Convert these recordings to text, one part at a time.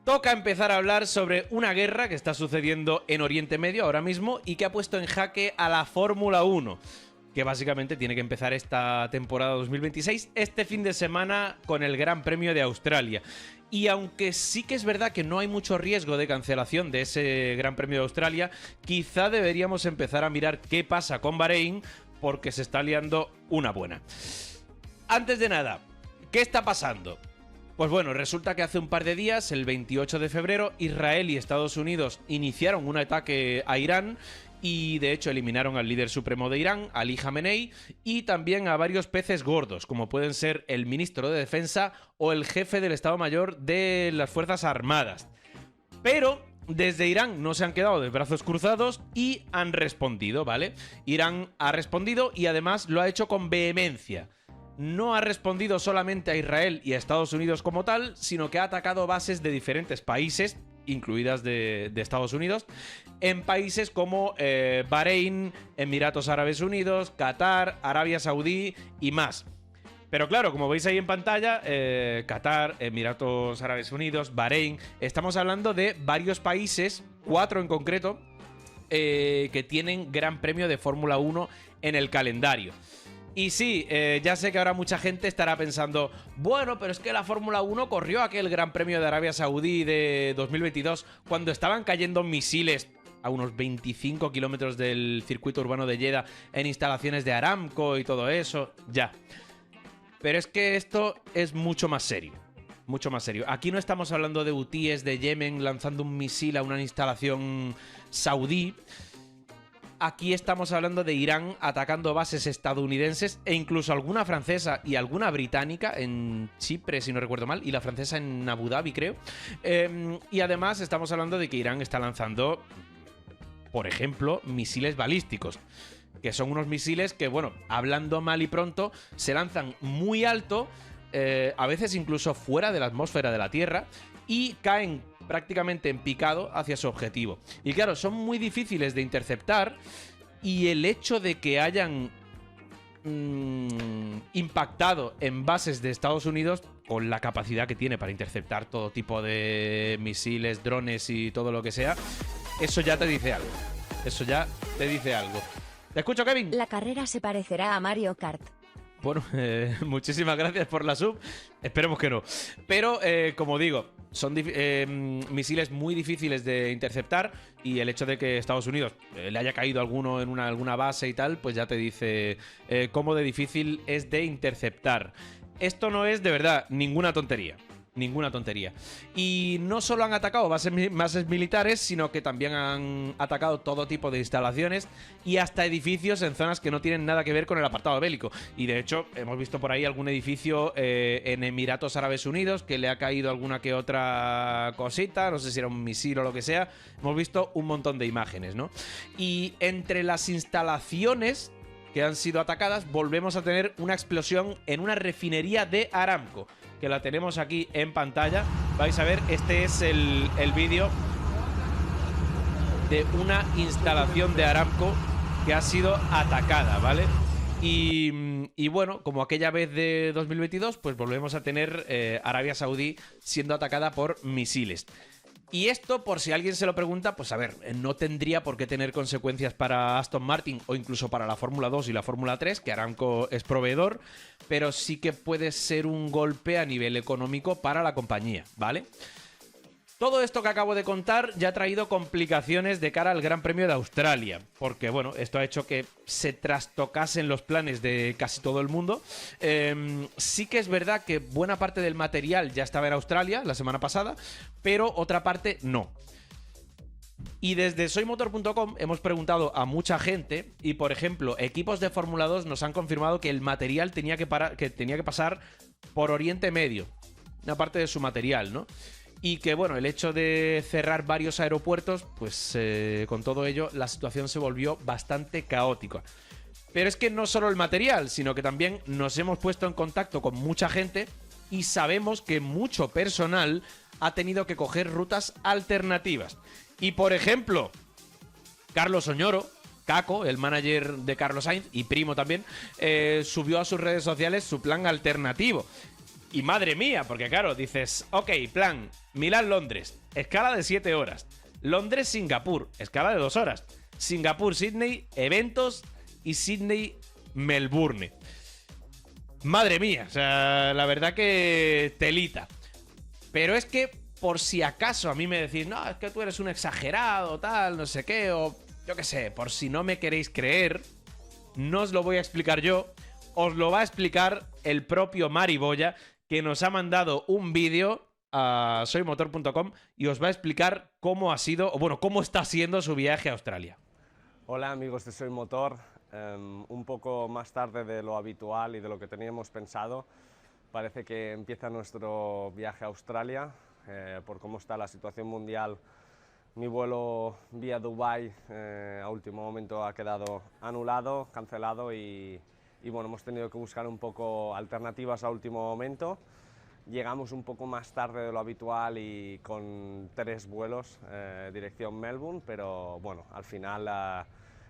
Toca empezar a hablar sobre una guerra que está sucediendo en Oriente Medio ahora mismo y que ha puesto en jaque a la Fórmula 1, que básicamente tiene que empezar esta temporada 2026 este fin de semana con el Gran Premio de Australia. Y aunque sí que es verdad que no hay mucho riesgo de cancelación de ese Gran Premio de Australia, quizá deberíamos empezar a mirar qué pasa con Bahrein, porque se está liando una buena. Antes de nada, ¿qué está pasando? Pues bueno, resulta que hace un par de días, el 28 de febrero, Israel y Estados Unidos iniciaron un ataque a Irán y de hecho eliminaron al líder supremo de Irán, Ali Khamenei, y también a varios peces gordos, como pueden ser el ministro de Defensa o el jefe del Estado Mayor de las Fuerzas Armadas. Pero desde Irán no se han quedado de brazos cruzados y han respondido, ¿vale? Irán ha respondido y además lo ha hecho con vehemencia. No ha respondido solamente a Israel y a Estados Unidos como tal, sino que ha atacado bases de diferentes países, incluidas de Estados Unidos, en países como Bahrein, Emiratos Árabes Unidos, Qatar, Arabia Saudí y más. Pero claro, como veis ahí en pantalla, Qatar, Emiratos Árabes Unidos, Bahrein, estamos hablando de varios países, 4 en concreto, que tienen Gran Premio de Fórmula 1 en el calendario. Y sí, ya sé que ahora mucha gente estará pensando, bueno, pero es que la Fórmula 1 corrió aquel Gran Premio de Arabia Saudí de 2022 cuando estaban cayendo misiles a unos 25 kilómetros del circuito urbano de Jeddah en instalaciones de Aramco y todo eso. Ya. Pero es que esto es mucho más serio. Mucho más serio. Aquí no estamos hablando de hutíes de Yemen lanzando un misil a una instalación saudí. Aquí estamos hablando de Irán atacando bases estadounidenses e incluso alguna francesa y alguna británica en Chipre, si no recuerdo mal, y la francesa en Abu Dhabi, creo. Y además estamos hablando de que Irán está lanzando, por ejemplo, misiles balísticos, que son unos misiles que, bueno, hablando mal y pronto, se lanzan muy alto, a veces incluso fuera de la atmósfera de la Tierra, y caen prácticamente en picado hacia su objetivo. Y claro, son muy difíciles de interceptar y el hecho de que hayan impactado en bases de Estados Unidos, con la capacidad que tiene para interceptar todo tipo de misiles, drones y todo lo que sea, eso ya te dice algo. Eso ya te dice algo. ¿Te escucho, Kevin? La carrera se parecerá a Mario Kart. Bueno, muchísimas gracias por la sub. Esperemos que no. Pero, como digo, son misiles muy difíciles de interceptar y el hecho de que Estados Unidos le haya caído alguno en alguna base y tal, pues ya te dice cómo de difícil es de interceptar. Esto no es, de verdad, ninguna tontería. Ninguna tontería. Y no solo han atacado bases militares, sino que también han atacado todo tipo de instalaciones y hasta edificios en zonas que no tienen nada que ver con el apartado bélico. Y de hecho, hemos visto por ahí algún edificio en Emiratos Árabes Unidos que le ha caído alguna que otra cosita, no sé si era un misil o lo que sea. Hemos visto un montón de imágenes, ¿no? Y entre las instalaciones que han sido atacadas, volvemos a tener una explosión en una refinería de Aramco, que la tenemos aquí en pantalla. Vais a ver, este es el vídeo de una instalación de Aramco que ha sido atacada, ¿vale? Y bueno, como aquella vez de 2022, pues volvemos a tener Arabia Saudí siendo atacada por misiles. Y esto, por si alguien se lo pregunta, pues a ver, no tendría por qué tener consecuencias para Aston Martin o incluso para la Fórmula 2 y la Fórmula 3, que Aramco es proveedor, pero sí que puede ser un golpe a nivel económico para la compañía, ¿vale? Todo esto que acabo de contar ya ha traído complicaciones de cara al Gran Premio de Australia, porque bueno, esto ha hecho que se trastocasen los planes de casi todo el mundo. Sí que es verdad que buena parte del material ya estaba en Australia la semana pasada, pero otra parte no. Y desde soymotor.com hemos preguntado a mucha gente y, por ejemplo, equipos de Fórmula 2 nos han confirmado que el material tenía que pasar por Oriente Medio, una parte de su material, ¿no? Y que, bueno, el hecho de cerrar varios aeropuertos, pues con todo ello la situación se volvió bastante caótica. Pero es que no solo el material, sino que también nos hemos puesto en contacto con mucha gente y sabemos que mucho personal ha tenido que coger rutas alternativas. Y, por ejemplo, Carlos Oñoro, Caco, el manager de Carlos Sainz y primo también, subió a sus redes sociales su plan alternativo. Y madre mía, porque claro, dices, ok, plan, Milán-Londres, escala de 7 horas. Londres-Singapur, escala de 2 horas. Singapur-Sydney, eventos. Y Sydney-Melbourne. Madre mía, o sea, la verdad que telita. Pero es que, por si acaso a mí me decís, no, es que tú eres un exagerado, tal, no sé qué, o yo qué sé, por si no me queréis creer, no os lo voy a explicar yo, os lo va a explicar el propio Mari Boya, que nos ha mandado un vídeo a soymotor.com y os va a explicar cómo ha sido, o bueno, cómo está siendo su viaje a Australia. Hola amigos de Soy Motor, un poco más tarde de lo habitual y de lo que teníamos pensado, parece que empieza nuestro viaje a Australia. Por cómo está la situación mundial, mi vuelo vía Dubái a último momento ha quedado anulado, cancelado y bueno, hemos tenido que buscar un poco alternativas a último momento. Llegamos un poco más tarde de lo habitual y con 3 vuelos dirección Melbourne, pero bueno, al final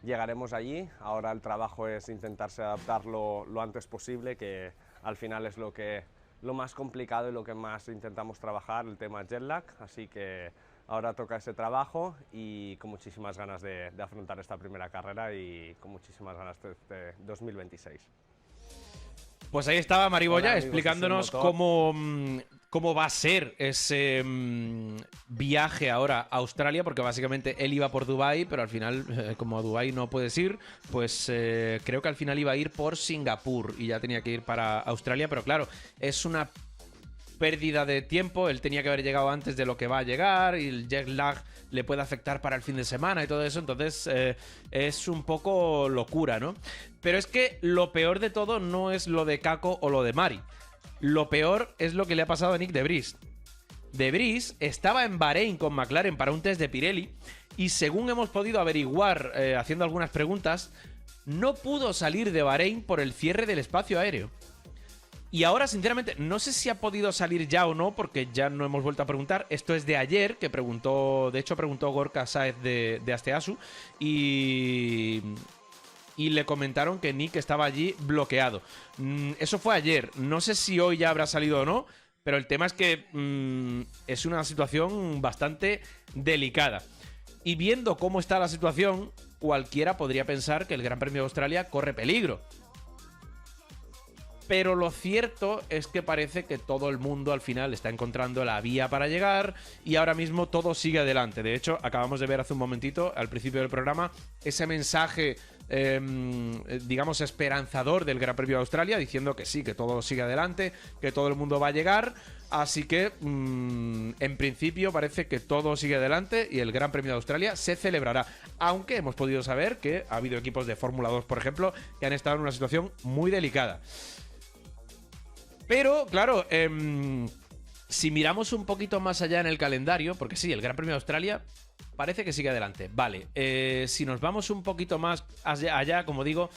llegaremos allí. Ahora el trabajo es intentarse adaptarlo lo antes posible, que al final es lo más complicado y lo que más intentamos trabajar, el tema jet lag, así que ahora toca ese trabajo y con muchísimas ganas de afrontar esta primera carrera y con muchísimas ganas de 2026. Pues ahí estaba Mari Boya explicándonos de Soy Motor. cómo va a ser ese viaje ahora a Australia, porque básicamente él iba por Dubái, pero al final, como a Dubái no puedes ir, pues creo que al final iba a ir por Singapur y ya tenía que ir para Australia, pero claro, es una pérdida de tiempo, él tenía que haber llegado antes de lo que va a llegar y el jet lag le puede afectar para el fin de semana y todo eso, entonces es un poco locura, ¿no? Pero es que lo peor de todo no es lo de Caco o lo de Mari. Lo peor es lo que le ha pasado a Nyck de Vries. De Vries estaba en Bahrein con McLaren para un test de Pirelli y según hemos podido averiguar haciendo algunas preguntas, no pudo salir de Bahrein por el cierre del espacio aéreo. Y ahora, sinceramente, no sé si ha podido salir ya o no, porque ya no hemos vuelto a preguntar. Esto es de ayer, que preguntó, de hecho preguntó Gorka Sáez de Asteasu y le comentaron que Nyck estaba allí bloqueado. Eso fue ayer. No sé si hoy ya habrá salido o no, pero el tema es que es una situación bastante delicada. Y viendo cómo está la situación, cualquiera podría pensar que el Gran Premio de Australia corre peligro. Pero lo cierto es que parece que todo el mundo al final está encontrando la vía para llegar y ahora mismo todo sigue adelante. De hecho, acabamos de ver hace un momentito, al principio del programa, ese mensaje, digamos, esperanzador del Gran Premio de Australia, diciendo que sí, que todo sigue adelante, que todo el mundo va a llegar. Así que, en principio, parece que todo sigue adelante y el Gran Premio de Australia se celebrará. Aunque hemos podido saber que ha habido equipos de Fórmula 2, por ejemplo, que han estado en una situación muy delicada. Pero, claro, si miramos un poquito más allá en el calendario, porque sí, el Gran Premio de Australia parece que sigue adelante. Vale, si nos vamos un poquito más allá, como digo,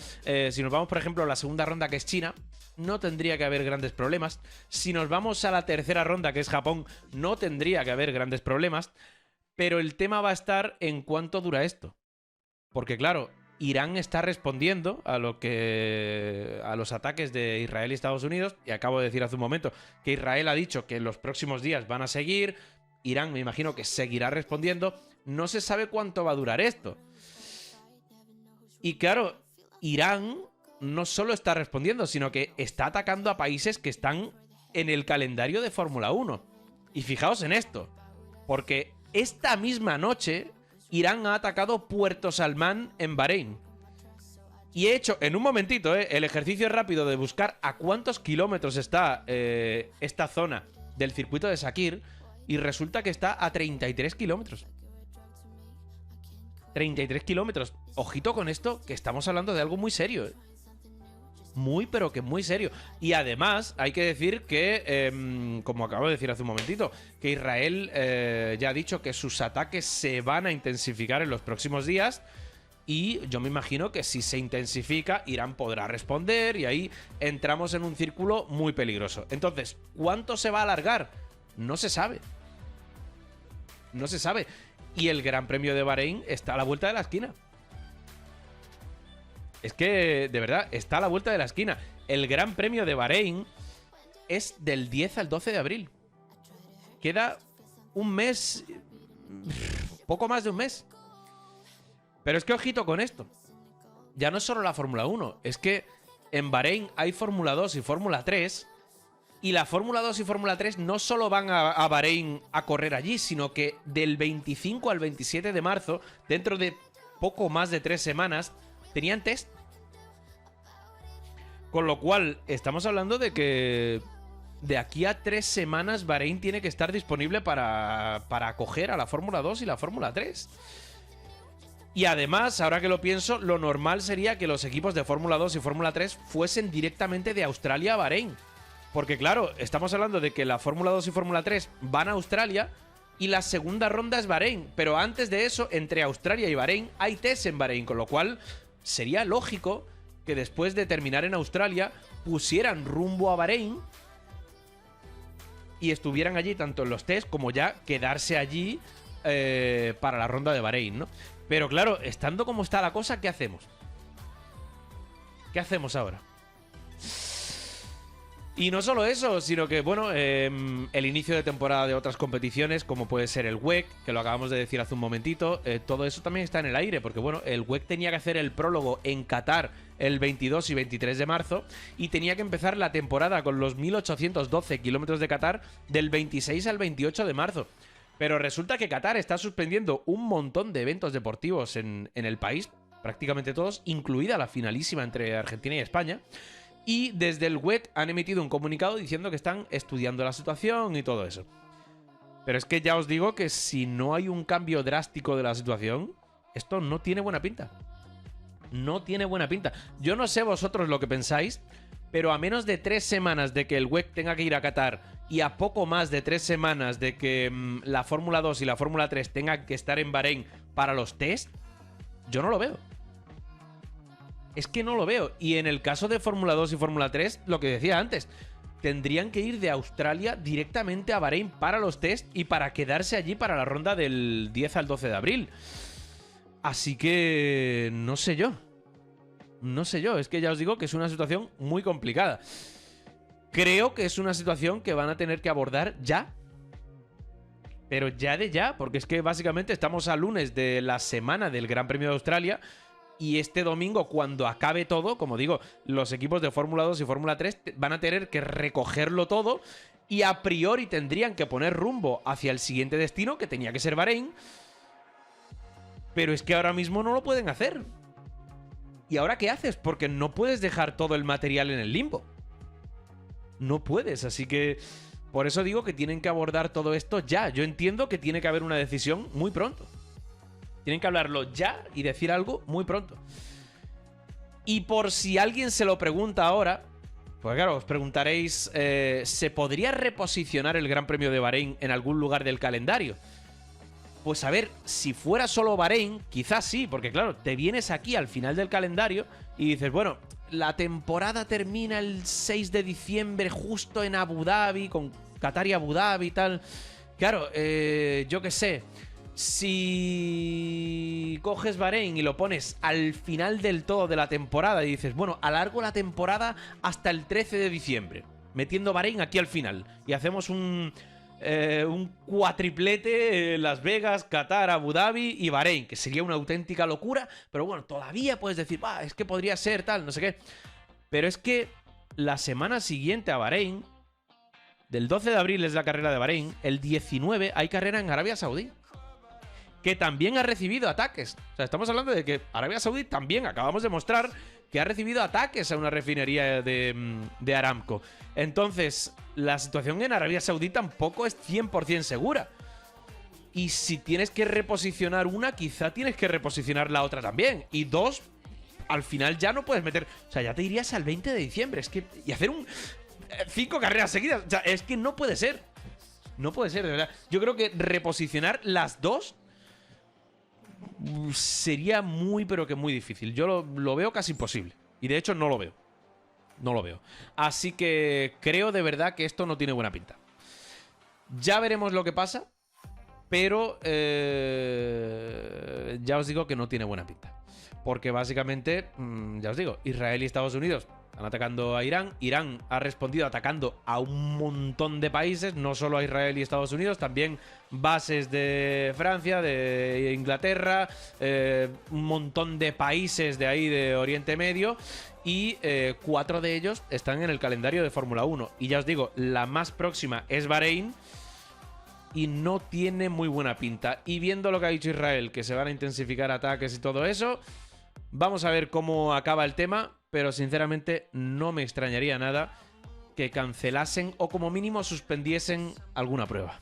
si nos vamos, por ejemplo, a la segunda ronda, que es China, no tendría que haber grandes problemas. Si nos vamos a la tercera ronda, que es Japón, no tendría que haber grandes problemas. Pero el tema va a estar en cuánto dura esto. Porque, claro, Irán está respondiendo a los ataques de Israel y Estados Unidos, y acabo de decir hace un momento que Israel ha dicho que en los próximos días van a seguir. Irán, me imagino que seguirá respondiendo. No se sabe cuánto va a durar esto. Y claro, Irán no solo está respondiendo, sino que está atacando a países que están en el calendario de Fórmula 1. Y fijaos en esto, porque esta misma noche Irán ha atacado Puerto Salmán en Bahrein. Y he hecho en un momentito el ejercicio rápido de buscar a cuántos kilómetros está esta zona del circuito de Sakir, y resulta que está a 33 kilómetros. 33 kilómetros. Ojito con esto, que estamos hablando de algo muy serio. Muy, pero que muy serio. Y además, hay que decir que, como acabo de decir hace un momentito, que Israel ya ha dicho que sus ataques se van a intensificar en los próximos días. Y yo me imagino que si se intensifica, Irán podrá responder y ahí entramos en un círculo muy peligroso. Entonces, ¿cuánto se va a alargar? No se sabe. No se sabe. Y el Gran Premio de Bahrein está a la vuelta de la esquina. Es que, de verdad, está a la vuelta de la esquina. El Gran Premio de Bahrein es del 10 al 12 de abril. Queda un mes, poco más de un mes. Pero es que ojito con esto. Ya no es solo la Fórmula 1, es que en Bahrein hay Fórmula 2 y Fórmula 3. Y la Fórmula 2 y Fórmula 3 no solo van a Bahrein a correr allí, sino que del 25 al 27 de marzo, dentro de poco más de 3 semanas, tenían test. Con lo cual, estamos hablando de que de aquí a 3 semanas Bahrein tiene que estar disponible para acoger a la Fórmula 2 y la Fórmula 3. Y además, ahora que lo pienso, lo normal sería que los equipos de Fórmula 2 y Fórmula 3 fuesen directamente de Australia a Bahrein. Porque claro, estamos hablando de que la Fórmula 2 y Fórmula 3 van a Australia y la segunda ronda es Bahrein. Pero antes de eso, entre Australia y Bahrein, hay test en Bahrein. Con lo cual, sería lógico que después de terminar en Australia, pusieran rumbo a Bahrein y estuvieran allí tanto en los test como ya quedarse allí para la ronda de Bahrein, ¿no? Pero claro, estando como está la cosa, ¿qué hacemos? ¿Qué hacemos ahora? Y no solo eso, sino que, bueno, el inicio de temporada de otras competiciones, como puede ser el WEC, que lo acabamos de decir hace un momentito, todo eso también está en el aire, porque, bueno, el WEC tenía que hacer el prólogo en Qatar el 22 y 23 de marzo, y tenía que empezar la temporada con los 1812 kilómetros de Qatar del 26 al 28 de marzo. Pero resulta que Qatar está suspendiendo un montón de eventos deportivos en el país, prácticamente todos, incluida la finalísima entre Argentina y España. Y desde el WEC han emitido un comunicado diciendo que están estudiando la situación y todo eso. Pero es que ya os digo que si no hay un cambio drástico de la situación, esto no tiene buena pinta. No tiene buena pinta. Yo no sé vosotros lo que pensáis, pero a menos de 3 semanas de que el WEC tenga que ir a Qatar y a poco más de 3 semanas de que la Fórmula 2 y la Fórmula 3 tengan que estar en Bahrein para los test, yo no lo veo. Es que no lo veo. Y en el caso de Fórmula 2 y Fórmula 3, lo que decía antes, tendrían que ir de Australia directamente a Bahrein para los test y para quedarse allí para la ronda del 10 al 12 de abril. Así que no sé yo. No sé yo. Es que ya os digo que es una situación muy complicada. Creo que es una situación que van a tener que abordar ya. Pero ya de ya, porque es que básicamente estamos a lunes de la semana del Gran Premio de Australia. Y este domingo, cuando acabe todo, como digo, los equipos de Fórmula 2 y Fórmula 3 van a tener que recogerlo todo y a priori tendrían que poner rumbo hacia el siguiente destino, que tenía que ser Bahrein. Pero es que ahora mismo no lo pueden hacer. ¿Y ahora qué haces? Porque no puedes dejar todo el material en el limbo. No puedes, así que por eso digo que tienen que abordar todo esto ya. Yo entiendo que tiene que haber una decisión muy pronto. Tienen que hablarlo ya y decir algo muy pronto. Y por si alguien se lo pregunta ahora, pues claro, os preguntaréis, ¿se podría reposicionar el Gran Premio de Bahrein en algún lugar del calendario? Pues a ver, si fuera solo Bahrein, quizás sí, porque claro, te vienes aquí al final del calendario y dices, bueno, la temporada termina el 6 de diciembre justo en Abu Dhabi, con Qatar y Abu Dhabi y tal. Claro, yo qué sé. Si coges Bahrein y lo pones al final del todo de la temporada y dices, bueno, alargo la temporada hasta el 13 de diciembre, metiendo Bahrein aquí al final, y hacemos un cuatriplete, Las Vegas, Qatar, Abu Dhabi y Bahrein, que sería una auténtica locura, pero bueno, todavía puedes decir, es que podría ser tal, no sé qué. Pero es que la semana siguiente a Bahrein, del 12 de abril es la carrera de Bahrein, el 19 hay carrera en Arabia Saudí, que también ha recibido ataques. O sea, estamos hablando de que Arabia Saudí también, acabamos de mostrar, que ha recibido ataques a una refinería de Aramco. Entonces, la situación en Arabia Saudí tampoco es 100% segura. Y si tienes que reposicionar una, quizá tienes que reposicionar la otra también. Y dos, al final ya no puedes meter... O sea, ya te irías al 20 de diciembre. Es que... Y hacer 5 carreras seguidas. O sea, es que no puede ser. No puede ser, de verdad. Yo creo que reposicionar las dos sería muy, pero que muy difícil. Yo lo veo casi imposible. Y de hecho no lo veo. No lo veo. Así que creo de verdad que esto no tiene buena pinta. Ya veremos lo que pasa. pero ya os digo que no tiene buena pinta. Porque básicamente, ya os digo, Israel y Estados Unidos están atacando a Irán. Irán ha respondido atacando a un montón de países, no solo a Israel y Estados Unidos, también bases de Francia, de Inglaterra, un montón de países de ahí de Oriente Medio. Y 4 de ellos están en el calendario de Fórmula 1. Y ya os digo, la más próxima es Bahrein. Y no tiene muy buena pinta. Y viendo lo que ha dicho Israel, que se van a intensificar ataques y todo eso, vamos a ver cómo acaba el tema. Pero sinceramente no me extrañaría nada que cancelasen o como mínimo suspendiesen alguna prueba.